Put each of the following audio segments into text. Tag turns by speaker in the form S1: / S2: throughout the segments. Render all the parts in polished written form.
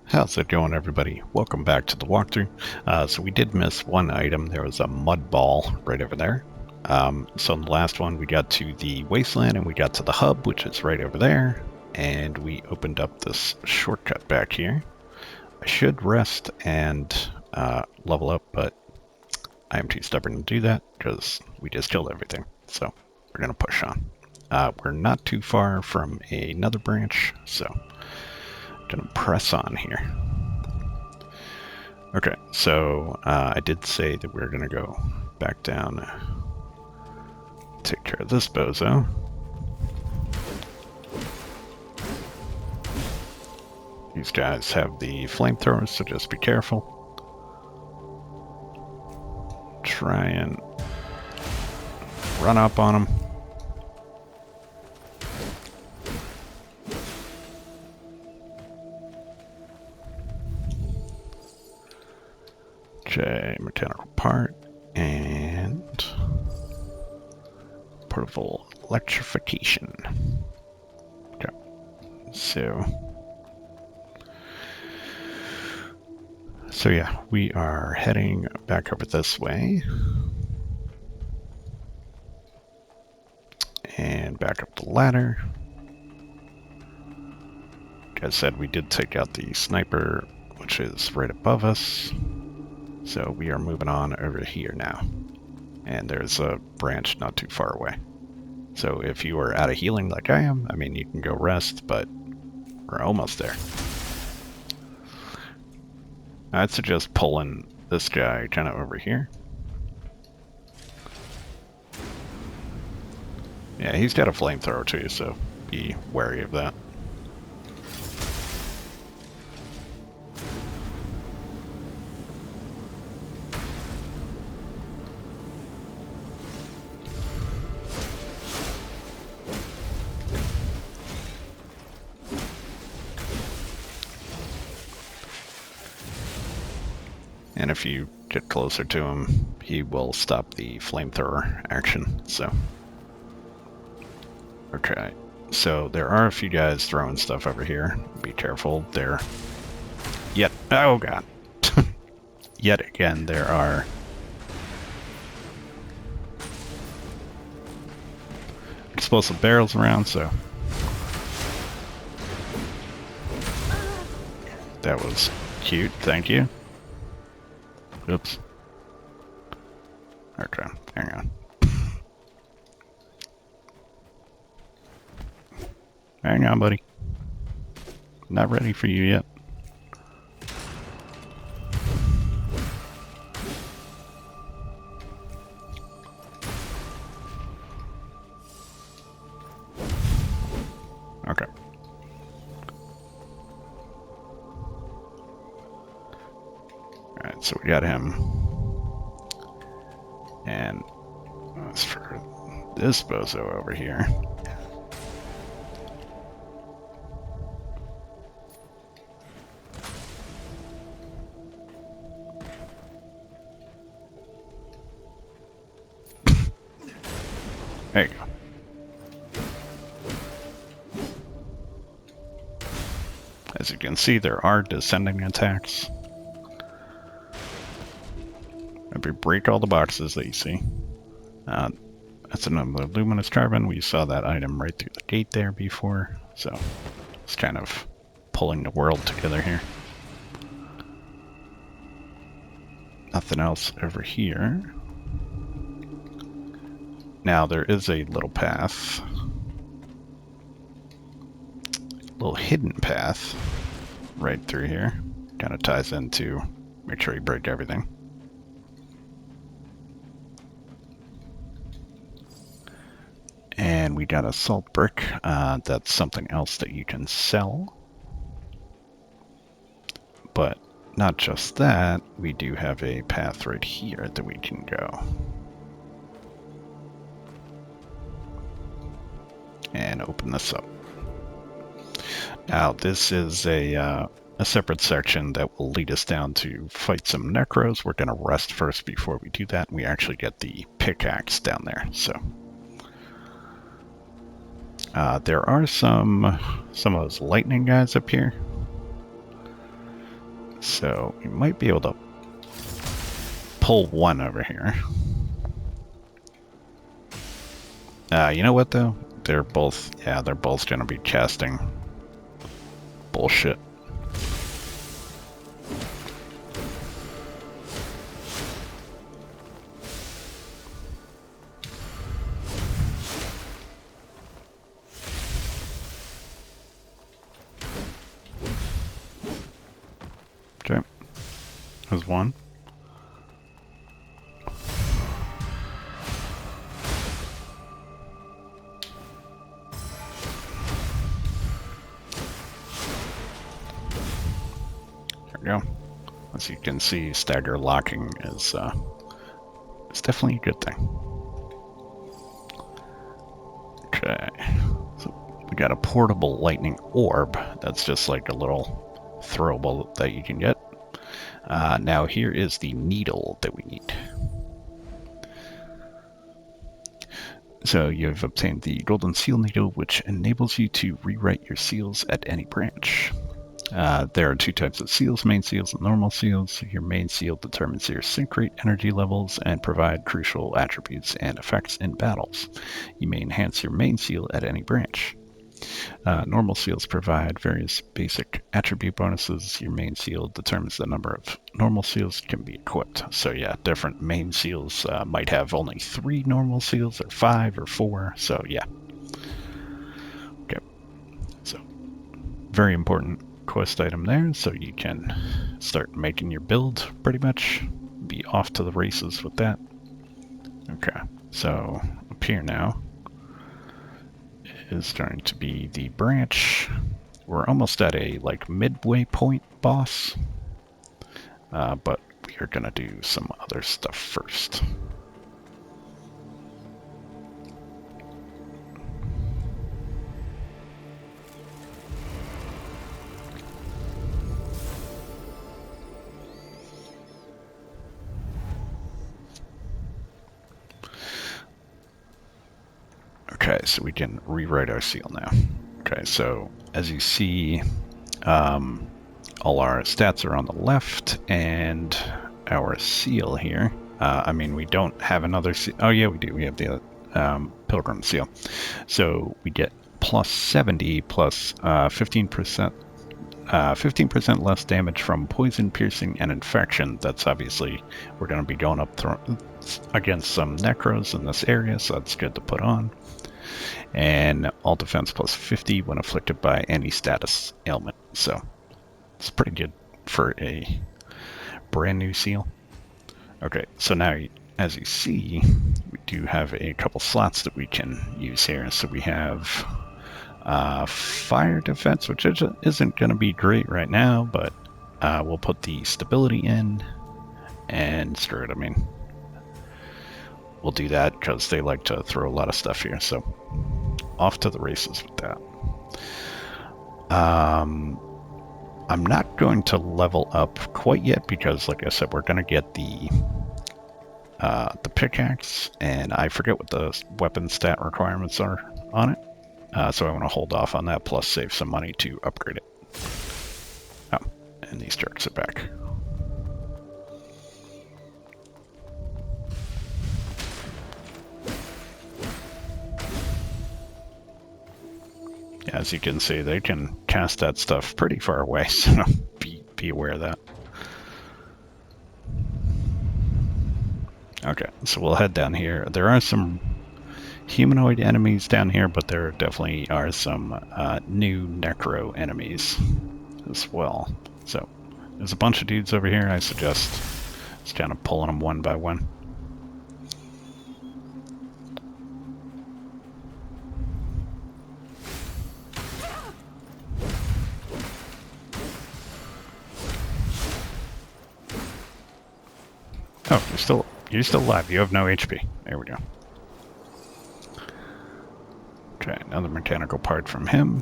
S1: How's it going, everybody? Welcome back to the walkthrough. So we did miss one item. There was a mud ball right over there. So in the last one, we got to the wasteland and we got to the hub, which is right over there. And we opened up this shortcut back here. I should rest and level up, but I am too stubborn to do that because we just killed everything. So we're going to push on. We're not too far from another branch, so gonna press on here. Okay, so I did say that we're gonna go back down, take care of this bozo. These guys have the flamethrowers, so just be careful. Try and run up on them. Okay, mechanical part and portable electrification. Okay, so yeah, we are heading back over this way and back up the ladder. Like I said, we did take out the sniper, which is right above us. So we are moving on over here now. And there's a branch not too far away. So if you are out of healing like I am, I mean, you can go rest, but we're almost there. I'd suggest pulling this guy kind of over here. Yeah, he's got a flamethrower too, so be wary of that. And if you get closer to him, he will stop the flamethrower action, so. Okay, so there are a few guys throwing stuff over here. Be careful, there. Oh god. Yet again, there are explosive barrels around, so. That was cute, thank you. Oops. Okay, hang on. Hang on, buddy. Not ready for you yet. Okay. Alright, so we got him. And as for this bozo over here. There you go. As you can see, there are descending attacks. Maybe break all the boxes that you see. That's another luminous carbon. We saw that item right through the gate there before, so it's kind of pulling the world together here. Nothing else over here. Now there is a little path. Little hidden path right through here. Kind of ties into make sure you break everything. And we got a salt brick. That's something else that you can sell. But not just that, we do have a path right here that we can go. And open this up. Now this is a separate section that will lead us down to fight some necros. We're going to rest first before we do that. We actually get the pickaxe down there, so. There are some of those lightning guys up here. So you might be able to pull one over here. You know what though? They're both gonna be casting bullshit. Okay. There's one. There we go. As you can see, stagger locking is definitely a good thing. Okay. So we got a portable lightning orb. That's just like a little throwable that you can get. Now here is the needle that we need. So you've obtained the golden seal needle, which enables you to rewrite your seals at any branch. There are two types of seals, main seals and normal seals. Your main seal determines your sync rate, energy levels, and provide crucial attributes and effects in battles. You may enhance your main seal at any branch. Normal seals provide various basic attribute bonuses. Your main seal determines the number of normal seals can be equipped. So yeah, different main seals might have only 3 normal seals, or 5, or 4. So yeah. Okay. So very important quest item there. So you can start making your build pretty much. Be off to the races with that. Okay. So up here now is going to be the branch. We're almost at a like midway point boss, but we are gonna do some other stuff first. Okay, so we can rewrite our seal now. Okay, so as you see, all our stats are on the left, and our seal here. I mean, we don't have another seal. Oh yeah, we do. We have the Pilgrim seal. So we get plus 70 plus 15%. 15% less damage from poison, piercing, and infection. That's obviously, we're going to be going up against some necros in this area, so that's good to put on. And all defense plus 50 when afflicted by any status ailment. So it's pretty good for a brand new seal. Okay, so now as you see, we do have a couple slots that we can use here. So we have fire defense, which isn't going to be great right now, but we'll put the stability in, and screw it, I mean, we'll do that because they like to throw a lot of stuff here. So off to the races with that. I'm not going to level up quite yet because, like I said, we're going to get the pickaxe, and I forget what the weapon stat requirements are on it. So I want to hold off on that, plus save some money to upgrade it. Oh, and these jerks are back. Yeah, as you can see, they can cast that stuff pretty far away, so be aware of that. Okay, so we'll head down here. There are some humanoid enemies down here, but there definitely are some new necro enemies as well. So there's a bunch of dudes over here. I suggest just kind of pulling them one by one. Oh, you're still alive. You have no HP. There we go. Okay, another mechanical part from him.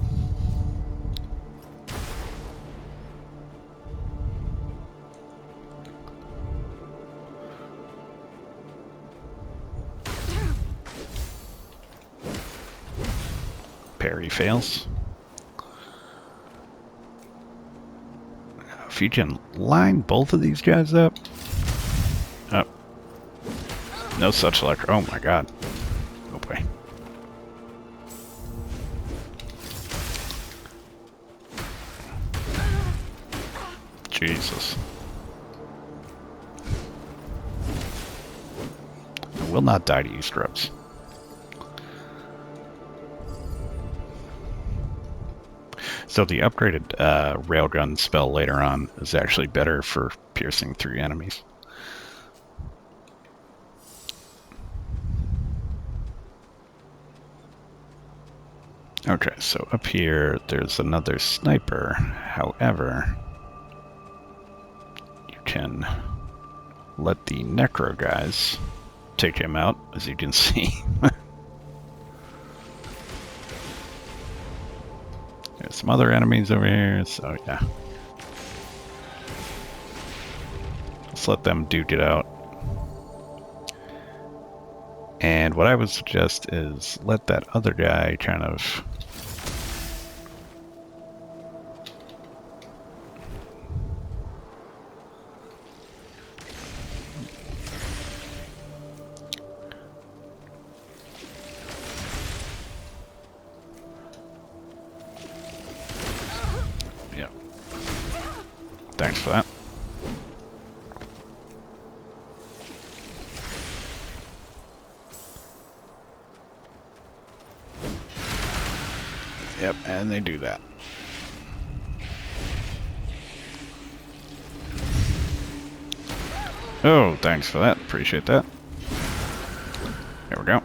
S1: Parry fails. if you can line both of these guys up. Oh. No such luck. Oh my god. Oh boy. Jesus. I will not die to you, scrubs. So the upgraded railgun spell later on is actually better for piercing through enemies. Okay, so up here there's another sniper. However, you can let the necro guys take him out, as you can see. There's some other enemies over here, so yeah. Let's let them duke it out. And what I would suggest is let that other guy kind of... Yeah. Thanks for that. Yep, and they do that. Oh, thanks for that. Appreciate that. There we go.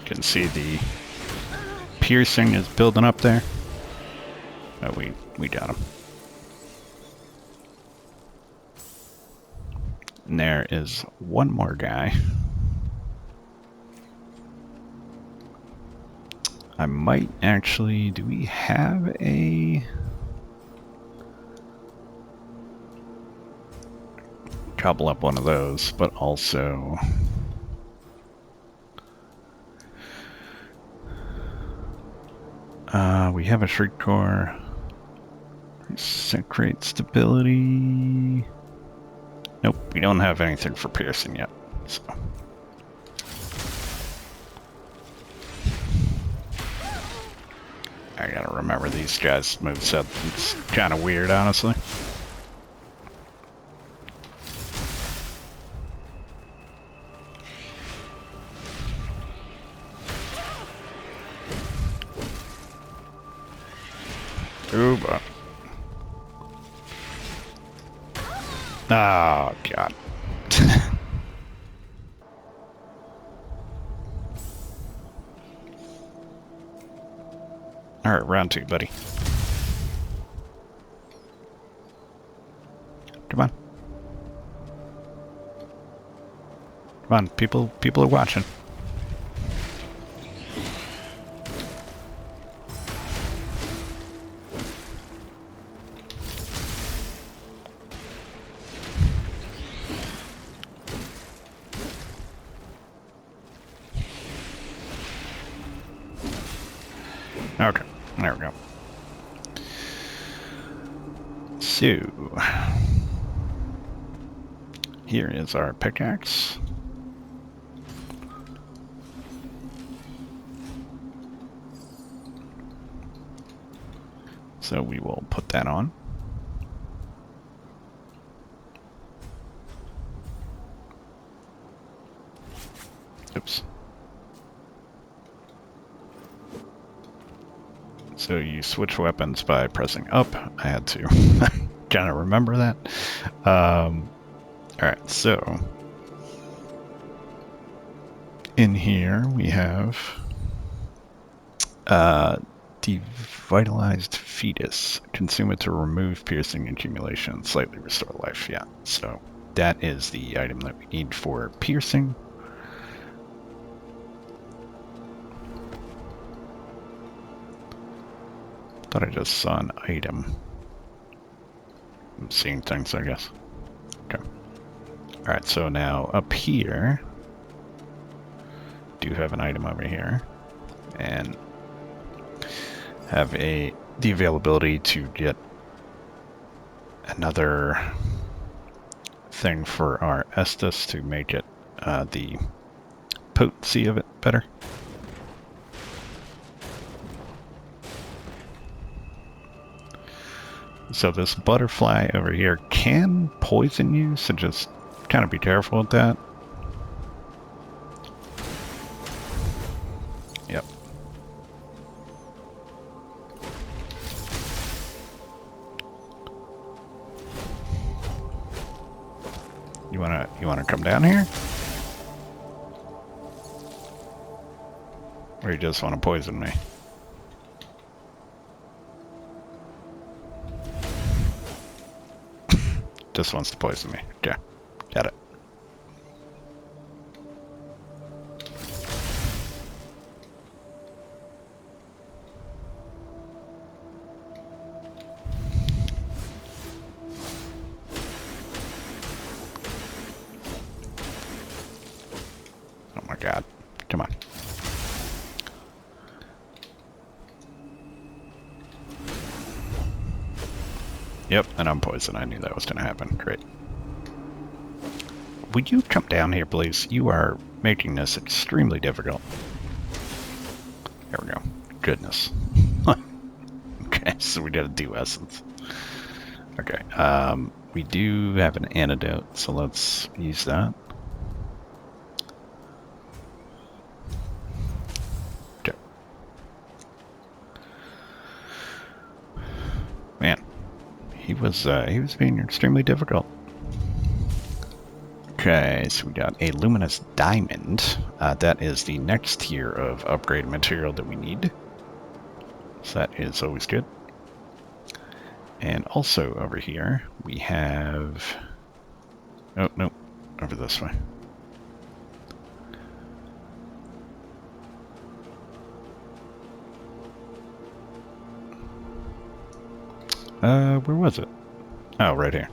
S1: You can see the piercing is building up there. Oh, we got him. And there is one more guy. I might actually... Do we have a... Cobble up one of those, but also... we have a shriek core. Secrete stability. Nope, we don't have anything for piercing yet. So. I gotta remember these guys' moveset. It's kind of weird, honestly. Ooh, but... Oh, God. Alright, round two, buddy. Come on. Come on, people are watching. Okay, there we go. So, here is our pickaxe. So we will put that on. Oops. So you switch weapons by pressing up. I had to kind of remember that. Alright, so in here we have devitalized fetus. Consume it to remove piercing accumulation, slightly restore life. Yeah, so that is the item that we need for piercing. Thought I just saw an item. I'm seeing things, I guess. Okay. Alright, so now up here, do have an item over here, and have the availability to get another thing for our Estus to make it the potency of it better. So this butterfly over here can poison you, so just kind of be careful with that. Yep. You wanna come down here? Or you just want to poison me? Just wants to poison me. Okay. Got it. Oh my god. Come on. Yep, and I'm poisoned. I knew that was going to happen. Great. Would you come down here, please? You are making this extremely difficult. There we go. Goodness. Okay, so we gotta do essence. Okay, we do have an antidote, so let's use that. Okay. Man, he was being extremely difficult. Okay, so we got a luminous diamond. That is the next tier of upgrade material that we need. So that is always good. And also over here, we have... Oh, no, over this way. Where was it? Oh, right here.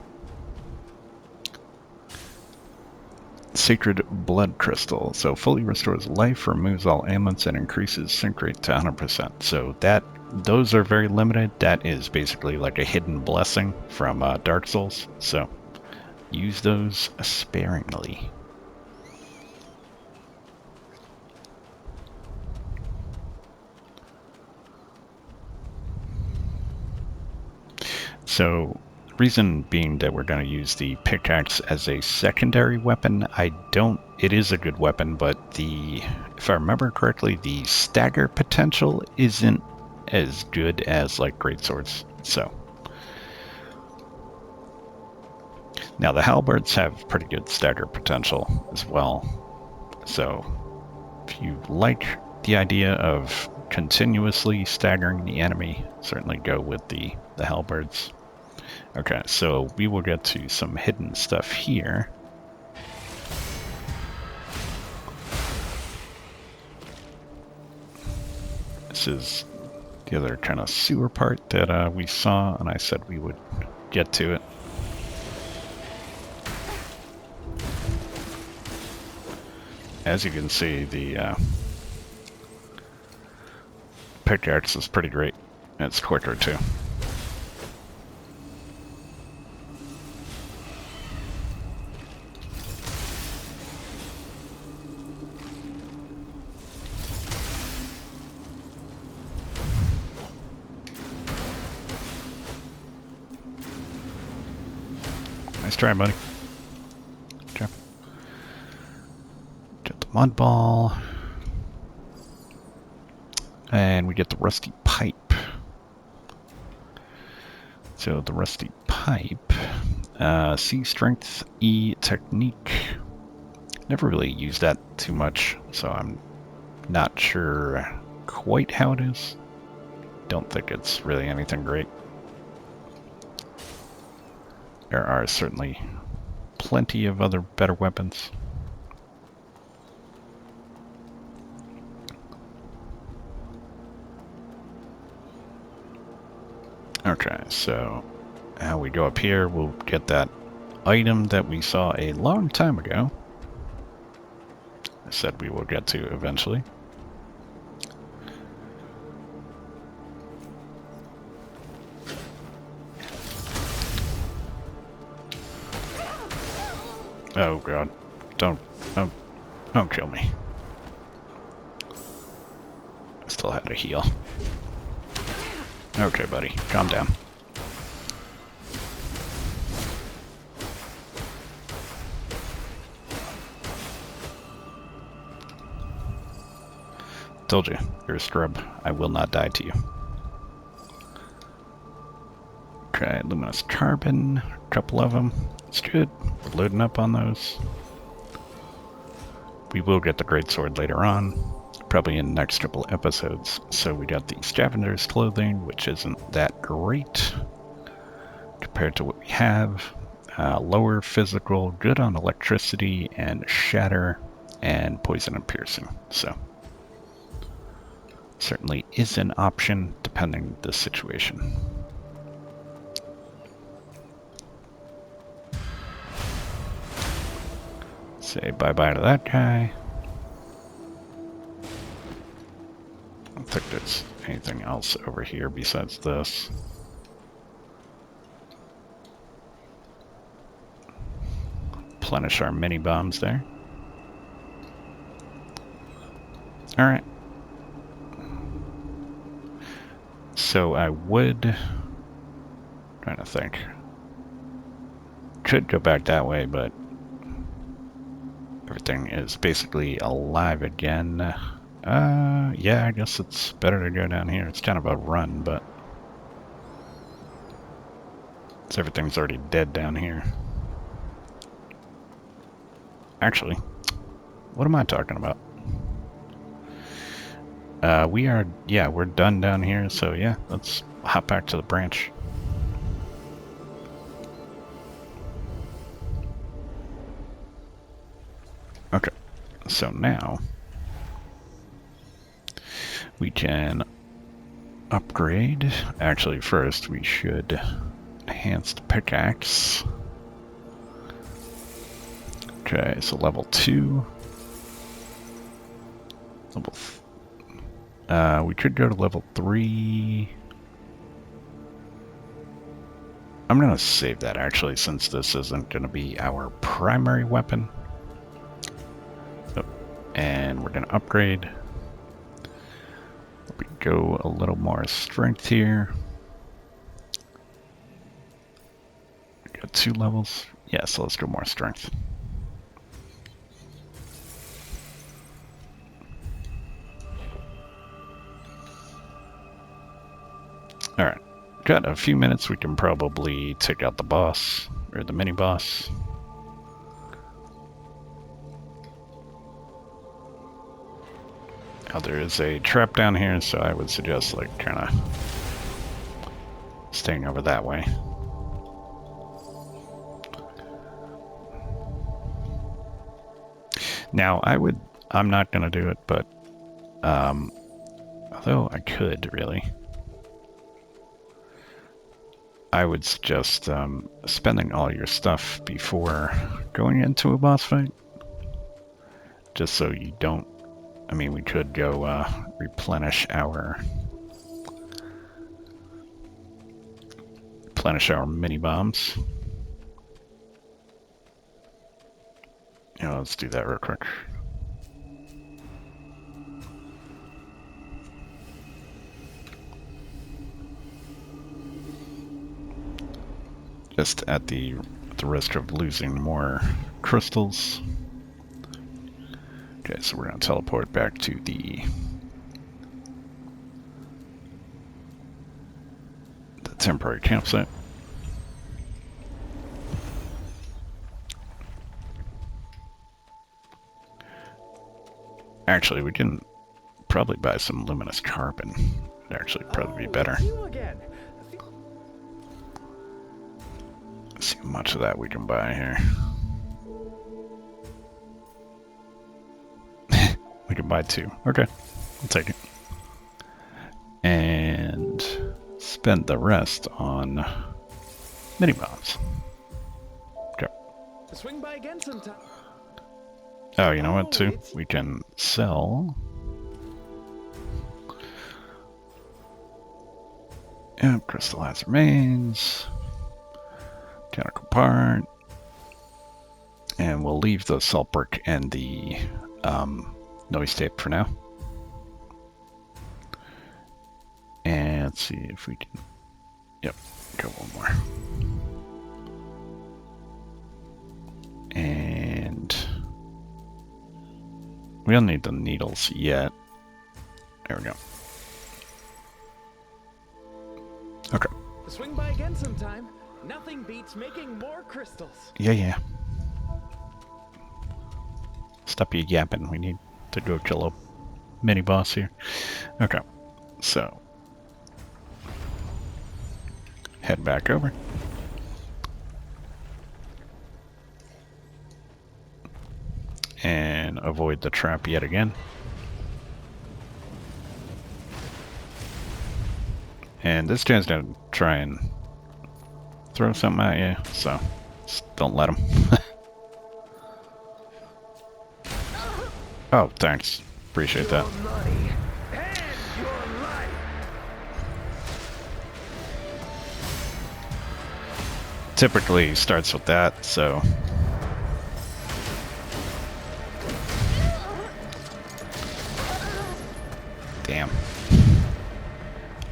S1: Sacred blood crystal. So fully restores life, removes all ailments, and increases sync rate to 100%. So those are very limited. That is basically like a hidden blessing from Dark Souls. So use those sparingly. So reason being that we're going to use the pickaxe as a secondary weapon. It is a good weapon, but if I remember correctly, the stagger potential isn't as good as like greatswords. So now the halberds have pretty good stagger potential as well. So if you like the idea of continuously staggering the enemy, certainly go with the halberds. Okay, so we will get to some hidden stuff here. This is the other kind of sewer part that we saw, and I said we would get to it. As you can see, the pickaxe is pretty great. It's quicker too. Nice try, buddy. Okay. Get the mud ball. And we get the rusty pipe. So the rusty pipe, C strength, E technique. Never really used that too much, so I'm not sure quite how it is. Don't think it's really anything great. There are certainly plenty of other better weapons. Okay, so how we go up here, we'll get that item that we saw a long time ago. I said we will get to eventually. Oh god. Don't kill me. I still had to heal. Okay, buddy, calm down. Told you, you're a scrub. I will not die to you. Okay, luminous carbon, a couple of them. It's good. We're loading up on those. We will get the greatsword later on, probably in the next couple episodes. So we got the scavenger's clothing, which isn't that great compared to what we have. Lower physical, good on electricity and shatter, and poison and piercing. So certainly is an option depending the situation. Say bye-bye to that guy. I don't think there's anything else over here besides this. Replenish our mini bombs there. Alright. So I would... trying to think. Could go back that way, but everything is basically alive again. Yeah, I guess it's better to go down here. It's kind of a run, but everything's already dead down here. Actually, what am I talking about? We're done down here, so yeah, let's hop back to the branch. Okay, so now we can upgrade. Actually, first we should enhance the pickaxe. Okay, so level 2. We could go to level 3. I'm gonna save that actually, since this isn't gonna be our primary weapon. And we're gonna upgrade. We go a little more strength here. We got 2 levels. Yeah, so let's go more strength. Alright, got a few minutes. We can probably take out the boss, or the mini boss. Now there is a trap down here, so I would suggest like kind of staying over that way. Now I'm not gonna do it, but although I could really, I would suggest spending all your stuff before going into a boss fight, just so you don't. I mean, we could go replenish our mini bombs. Let's do that real quick. Just at the risk of losing more crystals. Okay, so we're going to teleport back to the temporary campsite. Actually, we can probably buy some luminous carbon. It'd actually probably be better. Let's see how much of that we can buy here. We can buy 2. Okay, I'll take it. And spend the rest on mini-bombs. Okay.
S2: Swing by again sometime.
S1: Oh, you know what, too? We can sell... Yeah, crystallized remains. Mechanical part. And we'll leave the salt brick and the noise tape for now. And let's see if we can... Yep, go one more. And... we don't need the needles yet. There we go. Okay.
S2: Swing by again sometime. Nothing beats making more crystals.
S1: Yeah. Stop you yapping. We need to go kill a mini boss here. Okay. So head back over. And avoid the trap yet again. And this guy's gonna try and throw something at you, so just don't let him. Oh, thanks. Appreciate that. Typically starts with that, so... Damn.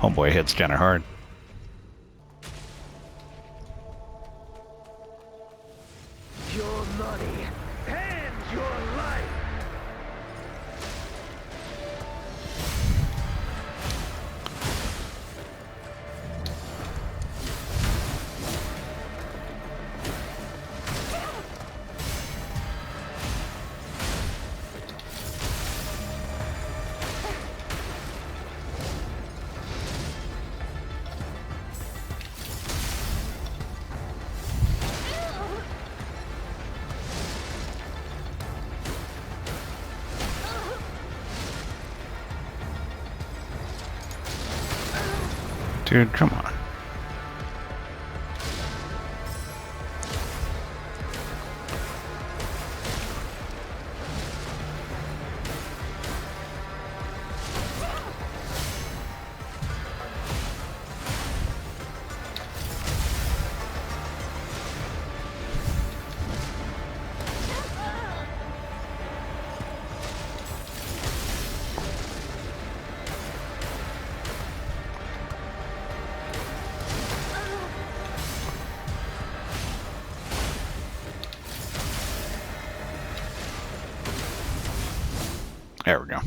S1: Homeboy hits kinda hard.
S2: Your money and your life.
S1: Dude, come on. There we go.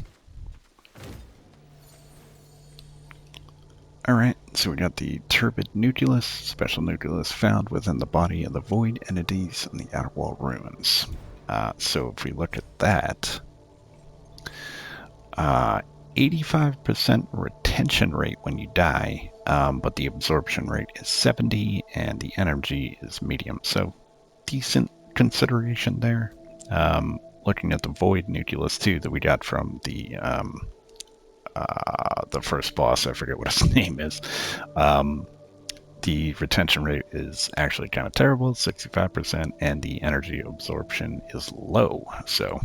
S1: Alright, so we got the turbid nucleus, special nucleus found within the body of the void entities in the outer wall ruins. So if we look at that, 85% retention rate when you die, but the absorption rate is 70 and the energy is medium. So decent consideration there. Looking at the void nucleus too that we got from the first boss, I forget what his name is. The retention rate is actually kind of terrible, 65%, and the energy absorption is low. So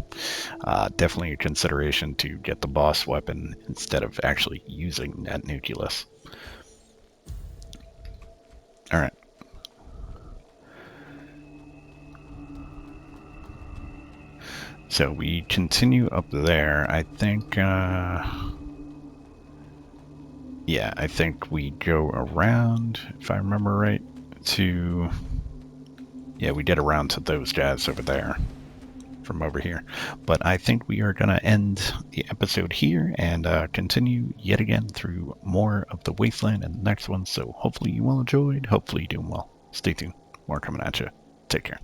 S1: definitely a consideration to get the boss weapon instead of actually using that nucleus. All right. So we continue up there. I think, yeah, I think we go around, if I remember right, to, yeah, we get around to those guys over there from over here. But I think we are going to end the episode here and continue yet again through more of the Wasteland in the next one. So hopefully you all enjoyed. Hopefully you're doing well. Stay tuned. More coming at you. Take care.